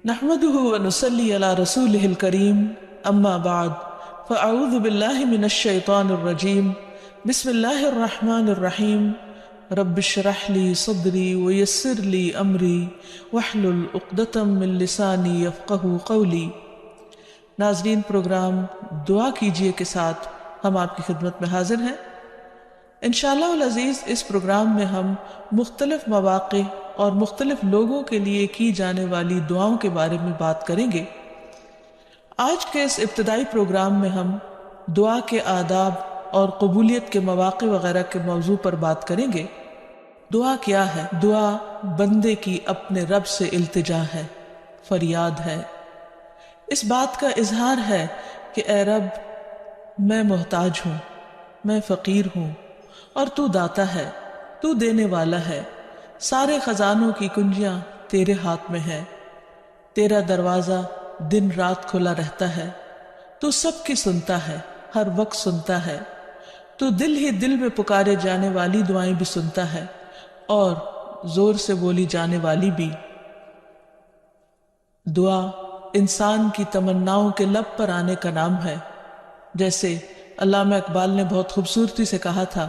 نحمده ونصلي على رسوله الكريم اما بعد فاعوذ بالله من الشيطان الرجيم بسم الله الرحمن الرحيم رب اشرح لي صدري ويسر لي امري واحلل عقدة من لساني يفقهوا قولي۔ ناظرین، پروگرام دعا کیجئے کے ساتھ ہم آپ کی خدمت میں حاضر ہیں۔ انشاءاللہ العزیز اس پروگرام میں ہم مختلف مواقع اور مختلف لوگوں کے لیے کی جانے والی دعاؤں کے بارے میں بات کریں گے۔ آج کے اس ابتدائی پروگرام میں ہم دعا کے آداب اور قبولیت کے مواقع وغیرہ کے موضوع پر بات کریں گے۔ دعا کیا ہے؟ دعا بندے کی اپنے رب سے التجا ہے، فریاد ہے، اس بات کا اظہار ہے کہ اے رب، میں محتاج ہوں، میں فقیر ہوں، اور تو داتا ہے، تو دینے والا ہے، سارے خزانوں کی کنجیاں تیرے ہاتھ میں ہے، تیرا دروازہ دن رات کھلا رہتا ہے، تو سب کی سنتا ہے، ہر وقت سنتا ہے، تو دل ہی دل میں پکارے جانے والی دعائیں بھی سنتا ہے اور زور سے بولی جانے والی بھی۔ دعا انسان کی تمناؤں کے لب پر آنے کا نام ہے، جیسے علامہ اقبال نے بہت خوبصورتی سے کہا تھا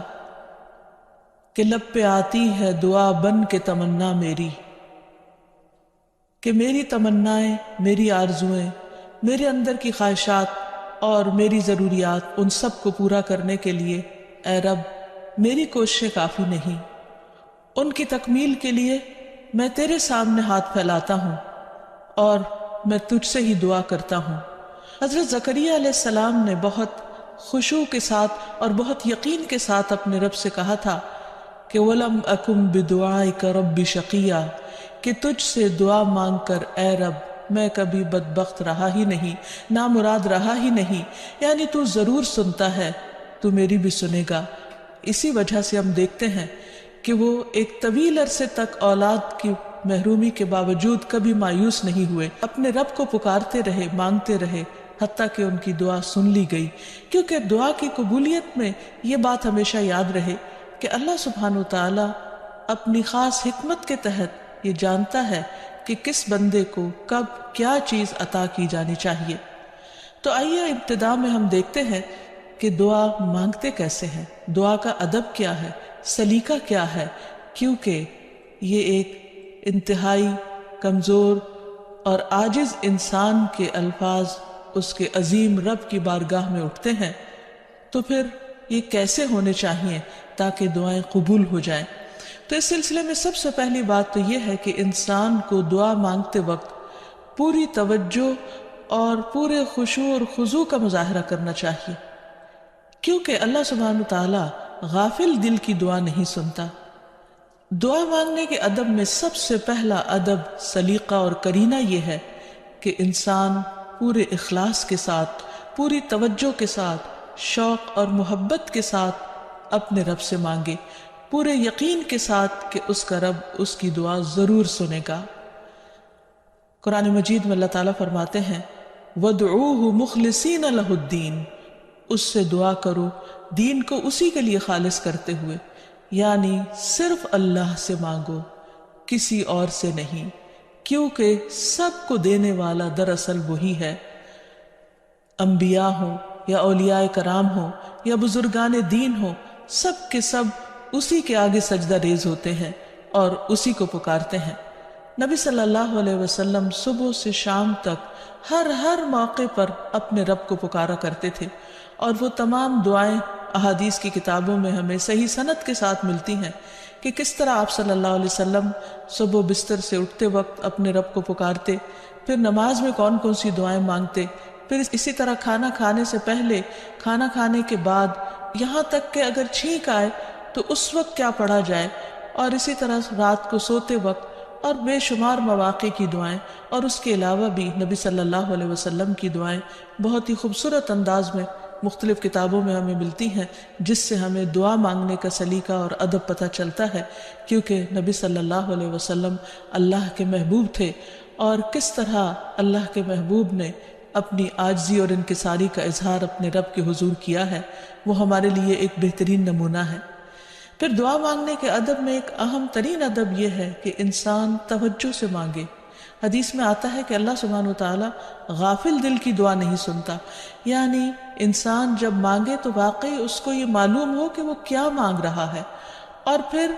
کہ لب پہ آتی ہے دعا بن کے تمنا میری، کہ میری تمنائیں، میری آرزویں، میرے اندر کی خواہشات اور میری ضروریات، ان سب کو پورا کرنے کے لیے اے رب میری کوششیں کافی نہیں، ان کی تکمیل کے لیے میں تیرے سامنے ہاتھ پھیلاتا ہوں اور میں تجھ سے ہی دعا کرتا ہوں۔ حضرت زکریا علیہ السلام نے بہت خشوع کے ساتھ اور بہت یقین کے ساتھ اپنے رب سے کہا تھا کہ وَلَمْ أَكُمْ بِدُعَائِكَ رَبِّ شَقِيًّا، کہ تجھ سے دعا مانگ کر اے رب میں کبھی بدبخت رہا ہی نہیں، نامراد رہا ہی نہیں، یعنی تو ضرور سنتا ہے، تو میری بھی سنے گا۔ اسی وجہ سے ہم دیکھتے ہیں کہ وہ ایک طویل عرصے تک اولاد کی محرومی کے باوجود کبھی مایوس نہیں ہوئے، اپنے رب کو پکارتے رہے، مانگتے رہے، حتیٰ کہ ان کی دعا سن لی گئی۔ کیونکہ دعا کی قبولیت میں یہ بات ہمیشہ یاد رہے کہ اللہ سبحانہ وتعالی اپنی خاص حکمت کے تحت یہ جانتا ہے کہ کس بندے کو کب کیا چیز عطا کی جانی چاہیے۔ تو آئیے ابتدا میں ہم دیکھتے ہیں کہ دعا مانگتے کیسے ہیں، دعا کا ادب کیا ہے، سلیقہ کیا ہے، کیونکہ یہ ایک انتہائی کمزور اور عاجز انسان کے الفاظ اس کے عظیم رب کی بارگاہ میں اٹھتے ہیں، تو پھر یہ کیسے ہونے چاہیے تاکہ دعائیں قبول ہو جائیں۔ تو اس سلسلے میں سب سے پہلی بات تو یہ ہے کہ انسان کو دعا مانگتے وقت پوری توجہ اور پورے خشوع اور خضوع کا مظاہرہ کرنا چاہیے، کیونکہ اللہ سبحانہ تعالیٰ غافل دل کی دعا نہیں سنتا۔ دعا مانگنے کے ادب میں سب سے پہلا ادب، سلیقہ اور کرینہ یہ ہے کہ انسان پورے اخلاص کے ساتھ، پوری توجہ کے ساتھ، شوق اور محبت کے ساتھ اپنے رب سے مانگے، پورے یقین کے ساتھ کہ اس کا رب اس کی دعا ضرور سنے گا۔ قرآن مجید میں اللہ تعالیٰ فرماتے ہیں وَادْعُوهُ مُخْلِصِينَ لَهُ الدِّينَ، اس سے دعا کرو دین کو اسی کے لیے خالص کرتے ہوئے، یعنی صرف اللہ سے مانگو، کسی اور سے نہیں، کیونکہ سب کو دینے والا دراصل وہی ہے۔ انبیاء ہوں یا اولیاء کرام ہوں یا بزرگان دین ہوں، سب کے سب اسی کے آگے سجدہ ریز ہوتے ہیں اور اسی کو پکارتے ہیں۔ نبی صلی اللہ علیہ وسلم صبح سے شام تک ہر موقع پر اپنے رب کو پکارا کرتے تھے، اور وہ تمام دعائیں احادیث کی کتابوں میں ہمیں صحیح سند کے ساتھ ملتی ہیں کہ کس طرح آپ صلی اللہ علیہ وسلم صبح بستر سے اٹھتے وقت اپنے رب کو پکارتے، پھر نماز میں کون کون سی دعائیں مانگتے، پھر اسی طرح کھانا کھانے سے پہلے، کھانا کھانے کے بعد، یہاں تک کہ اگر چھینک آئے تو اس وقت کیا پڑھا جائے، اور اسی طرح رات کو سوتے وقت، اور بے شمار مواقع کی دعائیں، اور اس کے علاوہ بھی نبی صلی اللہ علیہ وسلم کی دعائیں بہت ہی خوبصورت انداز میں مختلف کتابوں میں ہمیں ملتی ہیں، جس سے ہمیں دعا مانگنے کا سلیقہ اور ادب پتہ چلتا ہے، کیونکہ نبی صلی اللہ علیہ وسلم اللہ کے محبوب تھے، اور کس طرح اللہ کے محبوب نے اپنی عاجزی اور انکساری کا اظہار اپنے رب کے حضور کیا ہے، وہ ہمارے لیے ایک بہترین نمونہ ہے۔ پھر دعا مانگنے کے ادب میں ایک اہم ترین ادب یہ ہے کہ انسان توجہ سے مانگے، حدیث میں آتا ہے کہ اللہ سبحانہ وتعالی غافل دل کی دعا نہیں سنتا، یعنی انسان جب مانگے تو واقعی اس کو یہ معلوم ہو کہ وہ کیا مانگ رہا ہے، اور پھر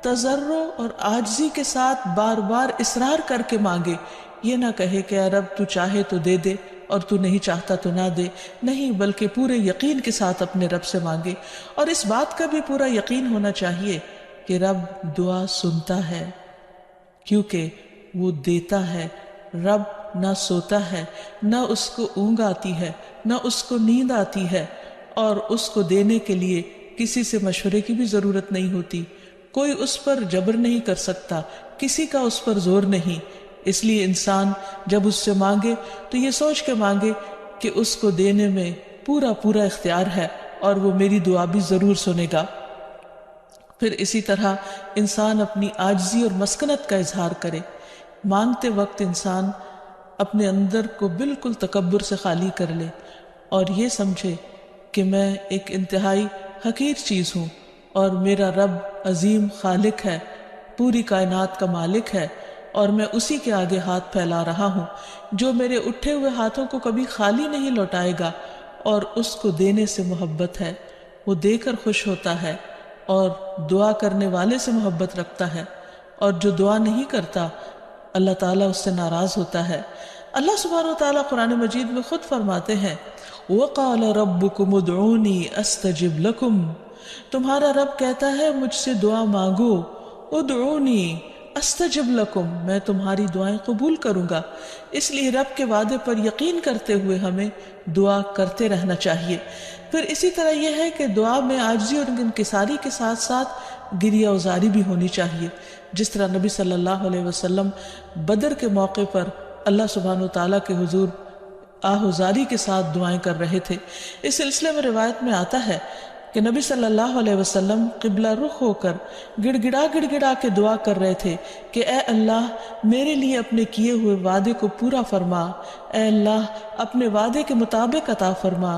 تضرع اور عاجزی کے ساتھ بار بار اصرار کر کے مانگے، یہ نہ کہے کہ اے رب تو چاہے تو دے دے اور تو نہیں چاہتا تو نہ دے، نہیں، بلکہ پورے یقین کے ساتھ اپنے رب سے مانگے، اور اس بات کا بھی پورا یقین ہونا چاہیے کہ رب دعا سنتا ہے، کیونکہ وہ دیتا ہے۔ رب نہ سوتا ہے، نہ اس کو اونگ آتی ہے، نہ اس کو نیند آتی ہے، اور اس کو دینے کے لیے کسی سے مشورے کی بھی ضرورت نہیں ہوتی، کوئی اس پر جبر نہیں کر سکتا، کسی کا اس پر زور نہیں۔ اس لیے انسان جب اس سے مانگے تو یہ سوچ کے مانگے کہ اس کو دینے میں پورا پورا اختیار ہے اور وہ میری دعا بھی ضرور سنے گا۔ پھر اسی طرح انسان اپنی عاجزی اور مسکنت کا اظہار کرے، مانگتے وقت انسان اپنے اندر کو بالکل تکبر سے خالی کر لے اور یہ سمجھے کہ میں ایک انتہائی حقیر چیز ہوں اور میرا رب عظیم خالق ہے، پوری کائنات کا مالک ہے، اور میں اسی کے آگے ہاتھ پھیلا رہا ہوں جو میرے اٹھے ہوئے ہاتھوں کو کبھی خالی نہیں لوٹائے گا، اور اس کو دینے سے محبت ہے، وہ دے کر خوش ہوتا ہے، اور دعا کرنے والے سے محبت رکھتا ہے، اور جو دعا نہیں کرتا اللہ تعالیٰ اس سے ناراض ہوتا ہے۔ اللہ سبحانہ وتعالیٰ قرآن مجید میں خود فرماتے ہیں وَقَالَ رَبُّكُمُ ادْعُونِي أَسْتَجِبْ لَكُمْ، تمہارا رب کہتا ہے مجھ سے دعا مانگو، ادعونی استجب لکم، میں تمہاری دعائیں قبول کروں گا۔ اس لیے رب کے وعدے پر یقین کرتے ہوئے ہمیں دعا کرتے رہنا چاہیے۔ پھر اسی طرح یہ ہے کہ دعا میں عاجزی اور انکساری کے ساتھ ساتھ گریہ وزاری بھی ہونی چاہیے، جس طرح نبی صلی اللہ علیہ وسلم بدر کے موقع پر اللہ سبحانہ وتعالیٰ کے حضور آہوزاری کے ساتھ دعائیں کر رہے تھے۔ اس سلسلے میں روایت میں آتا ہے کہ نبی صلی اللہ علیہ وسلم قبلہ رخ ہو کر گڑ گڑا کے دعا کر رہے تھے کہ اے اللہ میرے لیے اپنے کیے ہوئے وعدے کو پورا فرما، اے اللہ اپنے وعدے کے مطابق عطا فرما،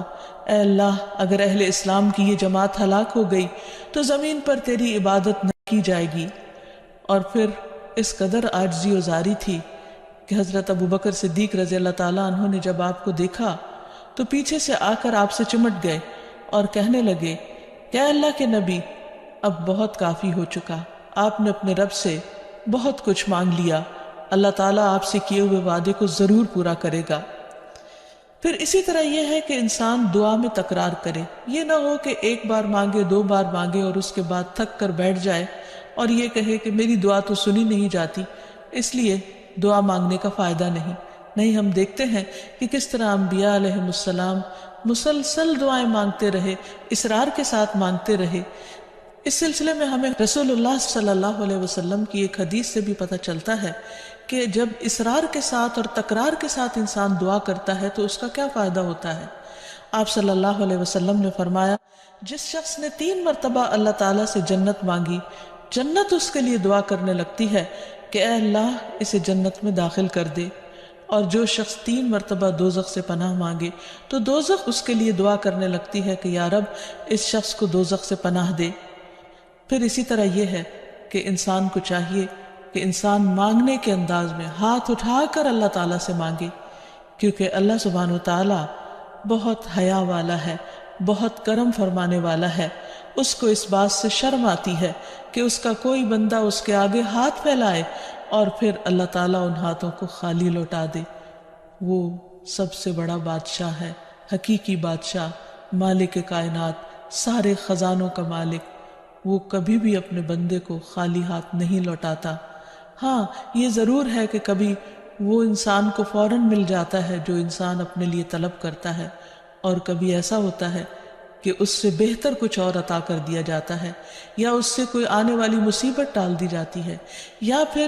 اے اللہ اگر اہل اسلام کی یہ جماعت ہلاک ہو گئی تو زمین پر تیری عبادت نہ کی جائے گی۔ اور پھر اس قدر عاجزی و زاری تھی کہ حضرت ابوبکر صدیق رضی اللہ تعالیٰ عنہ نے جب آپ کو دیکھا تو پیچھے سے آ کر آپ سے چمٹ گئے اور کہنے لگے کہ اے اللہ کے نبی اب بہت کافی ہو چکا، آپ نے اپنے رب سے بہت کچھ مانگ لیا، اللہ تعالیٰ آپ سے کیے ہوئے وعدے کو ضرور پورا کرے گا۔ پھر اسی طرح یہ ہے کہ انسان دعا میں تکرار کرے، یہ نہ ہو کہ ایک بار مانگے، دو بار مانگے اور اس کے بعد تھک کر بیٹھ جائے اور یہ کہے کہ میری دعا تو سنی نہیں جاتی، اس لیے دعا مانگنے کا فائدہ نہیں۔ ہم دیکھتے ہیں کہ کس طرح انبیاء علیہ السلام مسلسل دعائیں مانگتے رہے، اصرار کے ساتھ مانگتے رہے۔ اس سلسلے میں ہمیں رسول اللہ صلی اللہ علیہ وسلم کی ایک حدیث سے بھی پتہ چلتا ہے کہ جب اصرار کے ساتھ اور تکرار کے ساتھ انسان دعا کرتا ہے تو اس کا کیا فائدہ ہوتا ہے۔ آپ صلی اللہ علیہ وسلم نے فرمایا جس شخص نے 3 مرتبہ اللہ تعالیٰ سے جنت مانگی، جنت اس کے لیے دعا کرنے لگتی ہے کہ اے اللہ اسے جنت میں داخل کر دے، اور جو شخص 3 مرتبہ دوزخ سے پناہ مانگے تو دوزخ اس کے لیے دعا کرنے لگتی ہے کہ یا رب اس شخص کو دوزخ سے پناہ دے۔ پھر اسی طرح یہ ہے کہ انسان کو چاہیے کہ انسان مانگنے کے انداز میں ہاتھ اٹھا کر اللہ تعالیٰ سے مانگے، کیونکہ اللہ سبحانہ وتعالیٰ بہت حیا والا ہے، بہت کرم فرمانے والا ہے۔ اس کو اس بات سے شرم آتی ہے کہ اس کا کوئی بندہ اس کے آگے ہاتھ پھیلائے اور پھر اللہ تعالیٰ ان ہاتھوں کو خالی لوٹا دے۔ وہ سب سے بڑا بادشاہ ہے، حقیقی بادشاہ، مالک کائنات، سارے خزانوں کا مالک، وہ کبھی بھی اپنے بندے کو خالی ہاتھ نہیں لوٹاتا۔ ہاں یہ ضرور ہے کہ کبھی وہ انسان کو فوراً مل جاتا ہے جو انسان اپنے لیے طلب کرتا ہے، اور کبھی ایسا ہوتا ہے کہ اس سے بہتر کچھ اور عطا کر دیا جاتا ہے، یا اس سے کوئی آنے والی مصیبت ٹال دی جاتی ہے، یا پھر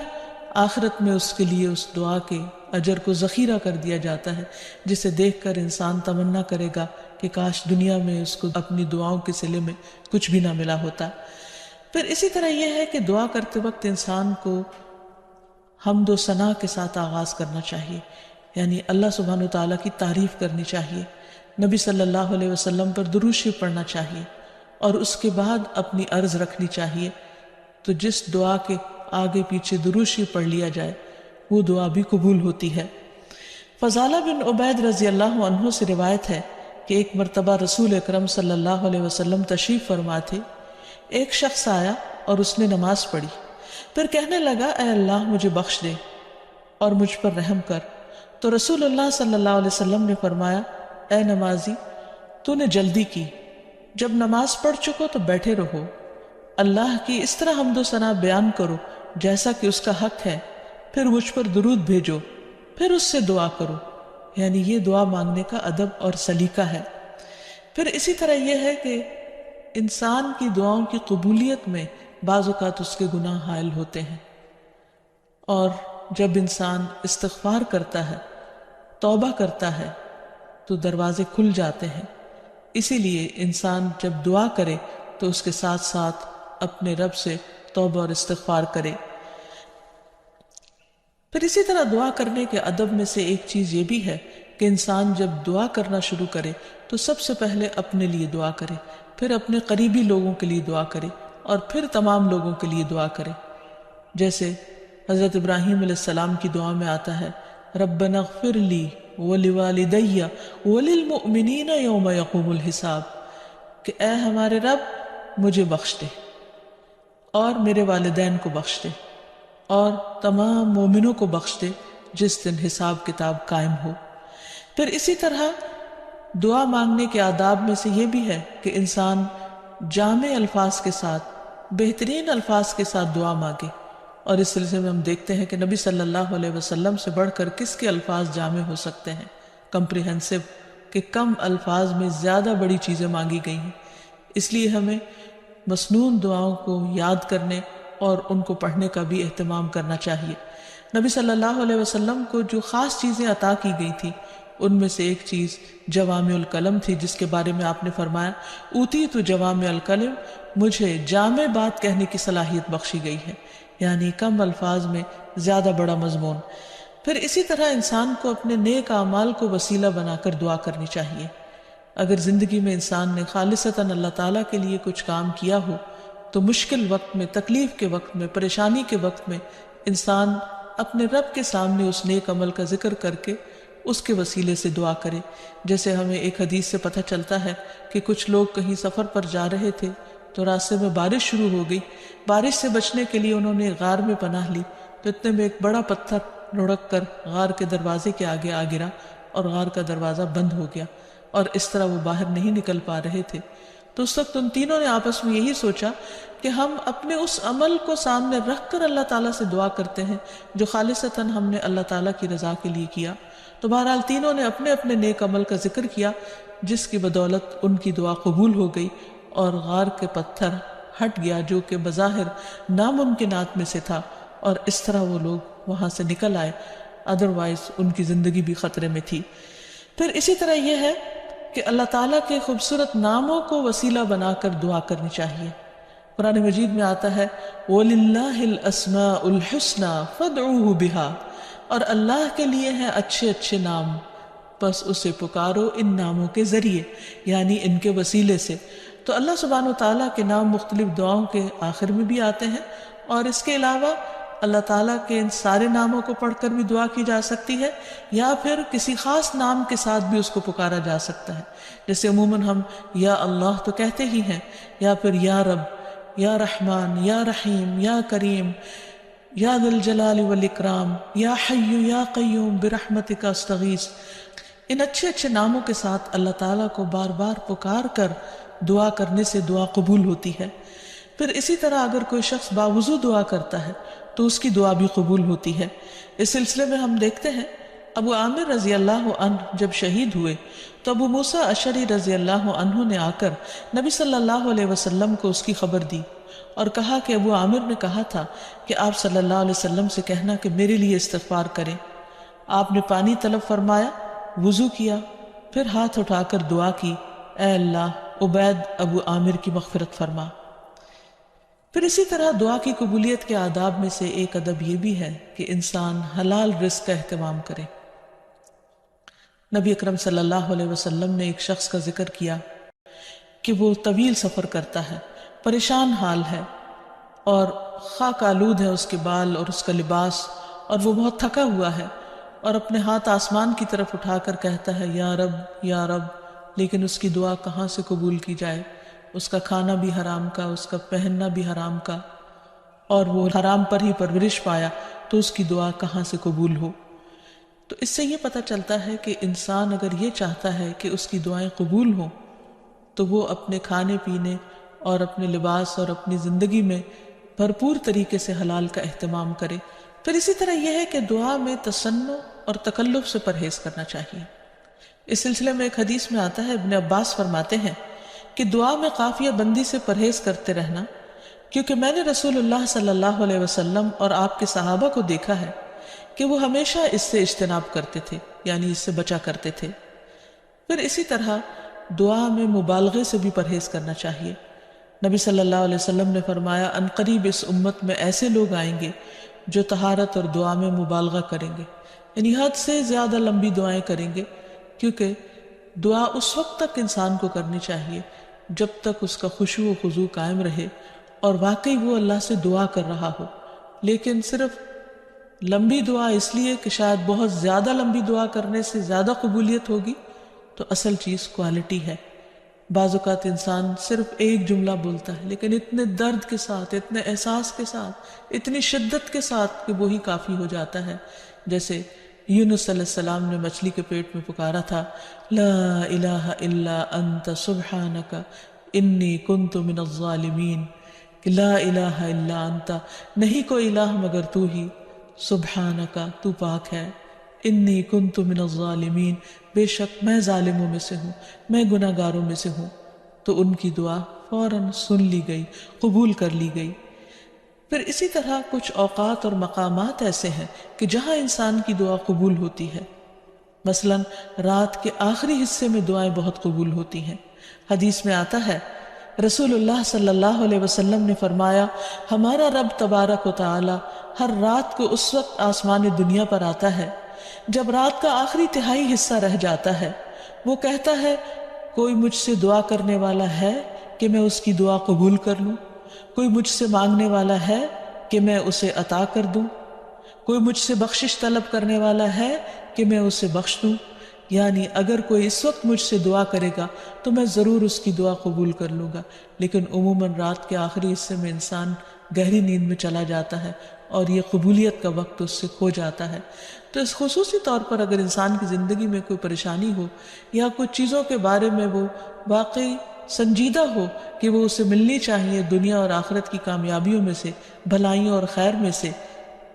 آخرت میں اس کے لیے اس دعا کے اجر کو ذخیرہ کر دیا جاتا ہے، جسے دیکھ کر انسان تمنا کرے گا کہ کاش دنیا میں اس کو اپنی دعاؤں کے صلے میں کچھ بھی نہ ملا ہوتا۔ پھر اسی طرح یہ ہے کہ دعا کرتے وقت انسان کو حمد و ثنا کے ساتھ آغاز کرنا چاہیے، یعنی اللہ سبحانہ وتعالیٰ کی تعریف کرنی چاہیے، نبی صلی اللہ علیہ وسلم پر درود شریف پڑھنا چاہیے، اور اس کے بعد اپنی عرض رکھنی چاہیے۔ تو جس دعا کے آگے پیچھے درود شریف پڑھ لیا جائے وہ دعا بھی قبول ہوتی ہے۔ فضالہ بن عبید رضی اللہ عنہ سے روایت ہے کہ ایک مرتبہ رسول اکرم صلی اللہ علیہ وسلم تشریف فرما تھے۔ ایک شخص آیا اور اس نے نماز پڑھی، پھر کہنے لگا اے اللہ مجھے بخش دے اور مجھ پر رحم کر۔ تو رسول اللہ صلی اللہ علیہ وسلم نے فرمایا اے نمازی تو نے جلدی کی، جب نماز پڑھ چکو تو بیٹھے رہو، اللہ کی اس طرح حمد و ثنا بیان کرو جیسا کہ اس کا حق ہے، پھر مجھ پر درود بھیجو، پھر اس سے دعا کرو۔ یعنی یہ دعا مانگنے کا ادب اور سلیقہ ہے۔ پھر اسی طرح یہ ہے کہ انسان کی دعاؤں کی قبولیت میں بعض اوقات اس کے گناہ حائل ہوتے ہیں، اور جب انسان استغفار کرتا ہے، توبہ کرتا ہے تو دروازے کھل جاتے ہیں۔ اسی لیے انسان جب دعا کرے تو اس کے ساتھ ساتھ اپنے رب سے توبہ اور استغفار کرے۔ پھر اسی طرح دعا کرنے کے ادب میں سے ایک چیز یہ بھی ہے کہ انسان جب دعا کرنا شروع کرے تو سب سے پہلے اپنے لیے دعا کرے، پھر اپنے قریبی لوگوں کے لیے دعا کرے اور پھر تمام لوگوں کے لیے دعا کرے۔ جیسے حضرت ابراہیم علیہ السلام کی دعا میں آتا ہے ربنا اغفر لی ولوالدی وللمؤمنین یوم یقوم الحساب، کہ اے ہمارے رب مجھے بخش دے اور میرے والدین کو بخش دے اور تمام مومنوں کو بخش دے جس دن حساب کتاب قائم ہو۔ پھر اسی طرح دعا مانگنے کے آداب میں سے یہ بھی ہے کہ انسان جامع الفاظ کے ساتھ، بہترین الفاظ کے ساتھ دعا مانگے، اور اس سلسلے میں ہم دیکھتے ہیں کہ نبی صلی اللہ علیہ وسلم سے بڑھ کر کس کے الفاظ جامع ہو سکتے ہیں، کمپریہنسو، کہ کم الفاظ میں زیادہ بڑی چیزیں مانگی گئی ہیں۔ اس لیے ہمیں مسنون دعاؤں کو یاد کرنے اور ان کو پڑھنے کا بھی اہتمام کرنا چاہیے۔ نبی صلی اللہ علیہ وسلم کو جو خاص چیزیں عطا کی گئی تھی ان میں سے ایک چیز جوامع الکلم تھی، جس کے بارے میں آپ نے فرمایا اوتیت جوامع الکلم، مجھے جامع بات کہنے کی صلاحیت بخشی گئی ہے، یعنی کم الفاظ میں زیادہ بڑا مضمون۔ پھر اسی طرح انسان کو اپنے نیک اعمال کو وسیلہ بنا کر دعا کرنی چاہیے۔ اگر زندگی میں انسان نے خالصتاً اللہ تعالیٰ کے لیے کچھ کام کیا ہو تو مشکل وقت میں، تکلیف کے وقت میں، پریشانی کے وقت میں انسان اپنے رب کے سامنے اس نیک عمل کا ذکر کر کے اس کے وسیلے سے دعا کرے۔ جیسے ہمیں ایک حدیث سے پتہ چلتا ہے کہ کچھ لوگ کہیں سفر پر جا رہے تھے تو راستے میں بارش شروع ہو گئی، بارش سے بچنے کے لیے انہوں نے غار میں پناہ لی، تو اتنے میں ایک بڑا پتھر لڑک کر غار کے دروازے کے آگے آ گرا اور غار کا دروازہ بند ہو گیا، اور اس طرح وہ باہر نہیں نکل پا رہے تھے۔ تو اس وقت ان تینوں نے آپس میں یہی سوچا کہ ہم اپنے اس عمل کو سامنے رکھ کر اللہ تعالیٰ سے دعا کرتے ہیں جو خالصتاً ہم نے اللہ تعالیٰ کی رضا کے لیے کیا۔ تو بہرحال تینوں نے اپنے اپنے نیک عمل کا ذکر کیا، جس کی بدولت ان کی دعا قبول ہو گئی اور غار کے پتھر ہٹ گیا جو کہ بظاہر ناممکنات میں سے تھا، اور اس طرح وہ لوگ وہاں سے نکل آئے، ادروائز ان کی زندگی بھی خطرے میں تھی۔ پھر اسی طرح یہ ہے کہ اللہ تعالیٰ کے خوبصورت ناموں کو وسیلہ بنا کر دعا کرنی چاہیے۔ قرآن مجید میں آتا ہے وَلِلَّهِ الْأَسْمَاءُ الْحُسْنَى فَادْعُوهُ بِهَا، اور اللہ کے لیے ہیں اچھے اچھے نام، بس اسے پکارو ان ناموں کے ذریعے، یعنی ان کے وسیلے سے۔ تو اللہ سبحانہ وتعالیٰ کے نام مختلف دعاؤں کے آخر میں بھی آتے ہیں، اور اس کے علاوہ اللہ تعالیٰ کے ان سارے ناموں کو پڑھ کر بھی دعا کی جا سکتی ہے، یا پھر کسی خاص نام کے ساتھ بھی اس کو پکارا جا سکتا ہے۔ جیسے عموماً ہم یا اللہ تو کہتے ہی ہیں، یا پھر یا رب، یا رحمان، یا رحیم، یا کریم، یا ذی الجلال والاکرام، یا حی یا قیوم برحمتک استغیث۔ ان اچھے اچھے ناموں کے ساتھ اللہ تعالیٰ کو بار بار پکار کر دعا کرنے سے دعا قبول ہوتی ہے۔ پھر اسی طرح اگر کوئی شخص باوضو دعا کرتا ہے تو اس کی دعا بھی قبول ہوتی ہے۔ اس سلسلے میں ہم دیکھتے ہیں ابو عامر رضی اللہ عنہ جب شہید ہوئے تو ابو موسیٰ اشعری رضی اللہ عنہ نے آ کر نبی صلی اللہ علیہ وسلم کو اس کی خبر دی اور کہا کہ ابو عامر نے کہا تھا کہ آپ صلی اللہ علیہ وسلم سے کہنا کہ میرے لیے استغفار کریں۔ آپ نے پانی طلب فرمایا، وضو کیا، پھر ہاتھ اٹھا کر دعا کی، اے اللہ عبید ابو عامر کی مغفرت فرما۔ پھر اسی طرح دعا کی قبولیت کے آداب میں سے ایک ادب یہ بھی ہے کہ انسان حلال رزق کا اہتمام کرے۔ نبی اکرم صلی اللہ علیہ وسلم نے ایک شخص کا ذکر کیا کہ وہ طویل سفر کرتا ہے، پریشان حال ہے اور خاک آلود ہے اس کے بال اور اس کا لباس، اور وہ بہت تھکا ہوا ہے اور اپنے ہاتھ آسمان کی طرف اٹھا کر کہتا ہے یا رب یا رب، لیکن اس کی دعا کہاں سے قبول کی جائے؟ اس کا کھانا بھی حرام کا، اس کا پہننا بھی حرام کا، اور وہ حرام پر ہی پرورش پایا، تو اس کی دعا کہاں سے قبول ہو؟ تو اس سے یہ پتہ چلتا ہے کہ انسان اگر یہ چاہتا ہے کہ اس کی دعائیں قبول ہوں تو وہ اپنے کھانے پینے اور اپنے لباس اور اپنی زندگی میں بھرپور طریقے سے حلال کا اہتمام کرے۔ پھر اسی طرح یہ ہے کہ دعا میں تصنع اور تکلف سے پرہیز کرنا چاہیے۔ اس سلسلے میں ایک حدیث میں آتا ہے، ابن عباس فرماتے ہیں کہ دعا میں قافیہ بندی سے پرہیز کرتے رہنا، کیونکہ میں نے رسول اللہ صلی اللہ علیہ وسلم اور آپ کے صحابہ کو دیکھا ہے کہ وہ ہمیشہ اس سے اجتناب کرتے تھے، یعنی اس سے بچا کرتے تھے۔ پھر اسی طرح دعا میں مبالغے سے بھی پرہیز کرنا چاہیے۔ نبی صلی اللہ علیہ وسلم نے فرمایا عنقریب اس امت میں ایسے لوگ آئیں گے جو طہارت اور دعا میں مبالغہ کریں گے، یعنی حد سے زیادہ لمبی دعائیں کریں گے، کیونکہ دعا اس وقت تک انسان کو کرنی چاہیے جب تک اس کا خشوع و خضوع قائم رہے اور واقعی وہ اللہ سے دعا کر رہا ہو۔ لیکن صرف لمبی دعا اس لیے کہ شاید بہت زیادہ لمبی دعا کرنے سے زیادہ قبولیت ہوگی، تو اصل چیز کوالٹی ہے۔ بعض اوقات انسان صرف ایک جملہ بولتا ہے لیکن اتنے درد کے ساتھ، اتنے احساس کے ساتھ، اتنی شدت کے ساتھ کہ وہی کافی ہو جاتا ہے۔ جیسے یونس علیہ السلام نے مچھلی کے پیٹ میں پکارا تھا، لا الہ الا انت سبحانک انی کنت من الظالمین، کہ لا الہ الا انت، نہیں کوئی الہ مگر تو ہی، سبحانک تو پاک ہے، انی کنت من الظالمین بے شک میں ظالموں میں سے ہوں، میں گناہ گاروں میں سے ہوں۔ تو ان کی دعا فوراً سن لی گئی، قبول کر لی گئی۔ پھر اسی طرح کچھ اوقات اور مقامات ایسے ہیں کہ جہاں انسان کی دعا قبول ہوتی ہے، مثلاً رات کے آخری حصے میں دعائیں بہت قبول ہوتی ہیں۔ حدیث میں آتا ہے رسول اللہ صلی اللہ علیہ وسلم نے فرمایا ہمارا رب تبارک و تعالی ہر رات کو اس وقت آسمان دنیا پر آتا ہے جب رات کا آخری تہائی حصہ رہ جاتا ہے، وہ کہتا ہے کوئی مجھ سے دعا کرنے والا ہے کہ میں اس کی دعا قبول کر لوں؟ کوئی مجھ سے مانگنے والا ہے کہ میں اسے عطا کر دوں؟ کوئی مجھ سے بخشش طلب کرنے والا ہے کہ میں اسے بخش دوں؟ یعنی اگر کوئی اس وقت مجھ سے دعا کرے گا تو میں ضرور اس کی دعا قبول کر لوں گا۔ لیکن عموماً رات کے آخری حصے میں انسان گہری نیند میں چلا جاتا ہے اور یہ قبولیت کا وقت اس سے کھو جاتا ہے۔ تو اس خصوصی طور پر اگر انسان کی زندگی میں کوئی پریشانی ہو یا کچھ چیزوں کے بارے میں وہ واقعی سنجیدہ ہو کہ وہ اسے ملنی چاہیے دنیا اور آخرت کی کامیابیوں میں سے، بھلائیوں اور خیر میں سے،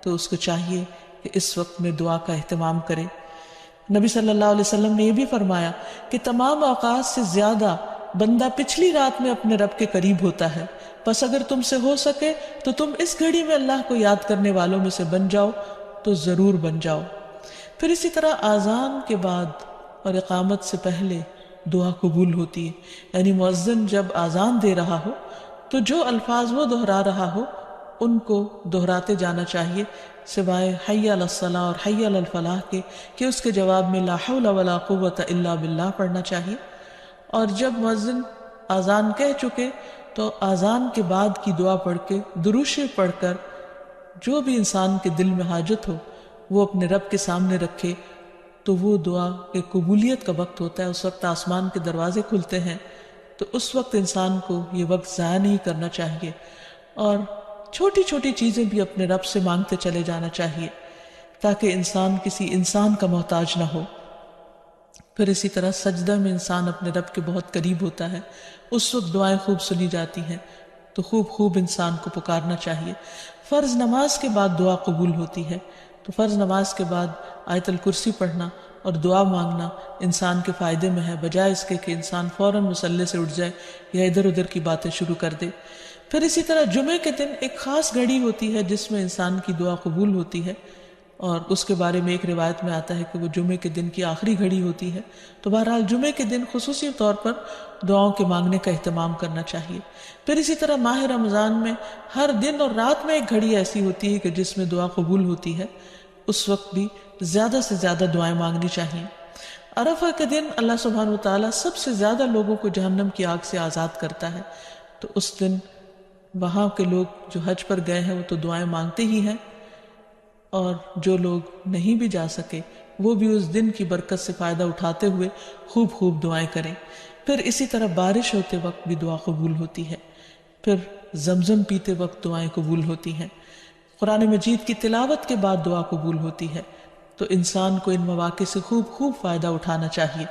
تو اس کو چاہیے کہ اس وقت میں دعا کا اہتمام کرے۔ نبی صلی اللہ علیہ وسلم نے یہ بھی فرمایا کہ تمام اوقات سے زیادہ بندہ پچھلی رات میں اپنے رب کے قریب ہوتا ہے، پس اگر تم سے ہو سکے تو تم اس گھڑی میں اللہ کو یاد کرنے والوں میں سے بن جاؤ تو ضرور بن جاؤ۔ پھر اسی طرح آذان کے بعد اور اقامت سے پہلے دعا قبول ہوتی ہے، یعنی مؤذن جب آذان دے رہا ہو تو جو الفاظ وہ دہرا رہا ہو ان کو دہراتے جانا چاہیے، سوائے حی علی الصلاۃ اور حی علی الفلاح کے کہ اس کے جواب میں لا حول ولا قوت الا باللہ پڑھنا چاہیے۔ اور جب مؤذن آذان کہہ چکے تو آذان کے بعد کی دعا پڑھ کے درود شریف پڑھ کر جو بھی انسان کے دل میں حاجت ہو وہ اپنے رب کے سامنے رکھے، تو وہ دعا ایک قبولیت کا وقت ہوتا ہے۔ اس وقت آسمان کے دروازے کھلتے ہیں، تو اس وقت انسان کو یہ وقت ضائع نہیں کرنا چاہیے اور چھوٹی چھوٹی چیزیں بھی اپنے رب سے مانگتے چلے جانا چاہیے تاکہ انسان کسی انسان کا محتاج نہ ہو۔ پھر اسی طرح سجدہ میں انسان اپنے رب کے بہت قریب ہوتا ہے، اس وقت دعائیں خوب سنی جاتی ہیں، تو خوب انسان کو پکارنا چاہیے۔ فرض نماز کے بعد دعا قبول ہوتی ہے، تو فرض نماز کے بعد آیت الکرسی پڑھنا اور دعا مانگنا انسان کے فائدے میں ہے، بجائے اس کے کہ انسان فوراً مصلی سے اٹھ جائے یا ادھر ادھر کی باتیں شروع کر دے۔ پھر اسی طرح جمعے کے دن ایک خاص گھڑی ہوتی ہے جس میں انسان کی دعا قبول ہوتی ہے، اور اس کے بارے میں ایک روایت میں آتا ہے کہ وہ جمعے کے دن کی آخری گھڑی ہوتی ہے۔ تو بہرحال جمعے کے دن خصوصی طور پر دعاؤں کے مانگنے کا اہتمام کرنا چاہیے۔ پھر اسی طرح ماہ رمضان میں ہر دن اور رات میں ایک گھڑی ایسی ہوتی ہے کہ جس میں دعا قبول ہوتی ہے، اس وقت بھی زیادہ سے زیادہ دعائیں مانگنی چاہیے۔ عرفہ کے دن اللہ سبحانہ و تعالیٰ سب سے زیادہ لوگوں کو جہنم کی آگ سے آزاد کرتا ہے، تو اس دن وہاں کے لوگ جو حج پر گئے ہیں وہ تو دعائیں مانگتے ہی ہیں، اور جو لوگ نہیں بھی جا سکے وہ بھی اس دن کی برکت سے فائدہ اٹھاتے ہوئے خوب خوب دعائیں کریں۔ پھر اسی طرح بارش ہوتے وقت بھی دعا قبول ہوتی ہے، پھر زمزم پیتے وقت دعائیں قبول ہوتی ہیں، قرآن مجید کی تلاوت کے بعد دعا قبول ہوتی ہے۔ تو انسان کو ان مواقع سے خوب خوب فائدہ اٹھانا چاہیے۔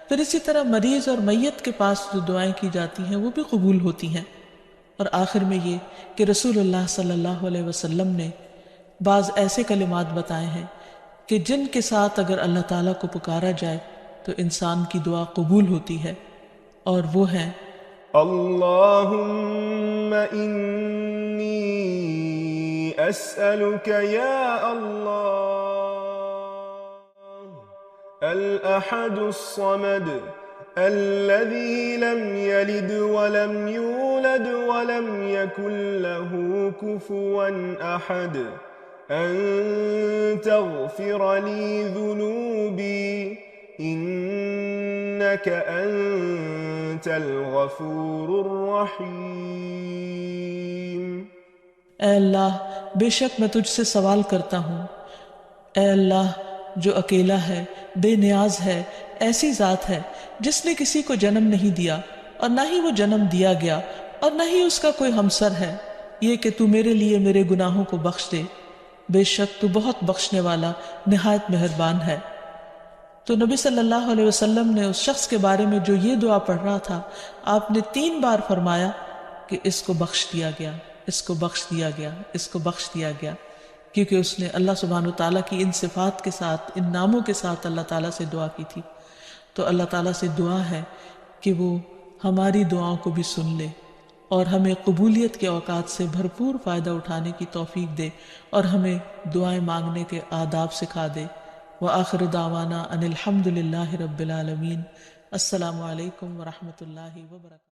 پھر اسی طرح مریض اور میت کے پاس جو دعائیں کی جاتی ہیں وہ بھی قبول ہوتی ہیں۔ اور آخر میں یہ کہ رسول اللہ صلی اللہ علیہ وسلم نے بعض ایسے کلمات بتائے ہیں کہ جن کے ساتھ اگر اللہ تعالیٰ کو پکارا جائے تو انسان کی دعا قبول ہوتی ہے، اور وہ ہیں اللہم انی اسألک یا اللہ الاحد الصمد الذي لم يلد ولم يولد ولم يكن له كفوا أحد أن تغفر لي ذنوبي إنك أنت الغفور الرحيم۔ اے اللہ بے شک میں تجھ سے سوال کرتا ہوں، اے اللہ جو اکیلا ہے، بے نیاز ہے، ایسی ذات ہے جس نے کسی کو جنم نہیں دیا اور نہ ہی وہ جنم دیا گیا اور نہ ہی اس کا کوئی ہمسر ہے، یہ کہ تو میرے لیے میرے گناہوں کو بخش دے، بے شک تو بہت بخشنے والا نہایت مہربان ہے۔ تو نبی صلی اللہ علیہ وسلم نے اس شخص کے بارے میں جو یہ دعا پڑھ رہا تھا، آپ نے 3 بار فرمایا کہ اس کو بخش دیا گیا، اس کو بخش دیا گیا، اس کو بخش دیا گیا، کیونکہ اس نے اللہ سبحانہ وتعالیٰ کی ان صفات کے ساتھ، ان ناموں کے ساتھ اللہ تعالیٰ سے دعا کی تھی۔ تو اللہ تعالیٰ سے دعا ہے کہ وہ ہماری دعاؤں کو بھی سن لے اور ہمیں قبولیت کے اوقات سے بھرپور فائدہ اٹھانے کی توفیق دے اور ہمیں دعائیں مانگنے کے آداب سکھا دے۔ وآخر دعوانا ان الحمد للہ رب العالمین۔ السلام علیکم ورحمۃ اللہ وبرکاتہ۔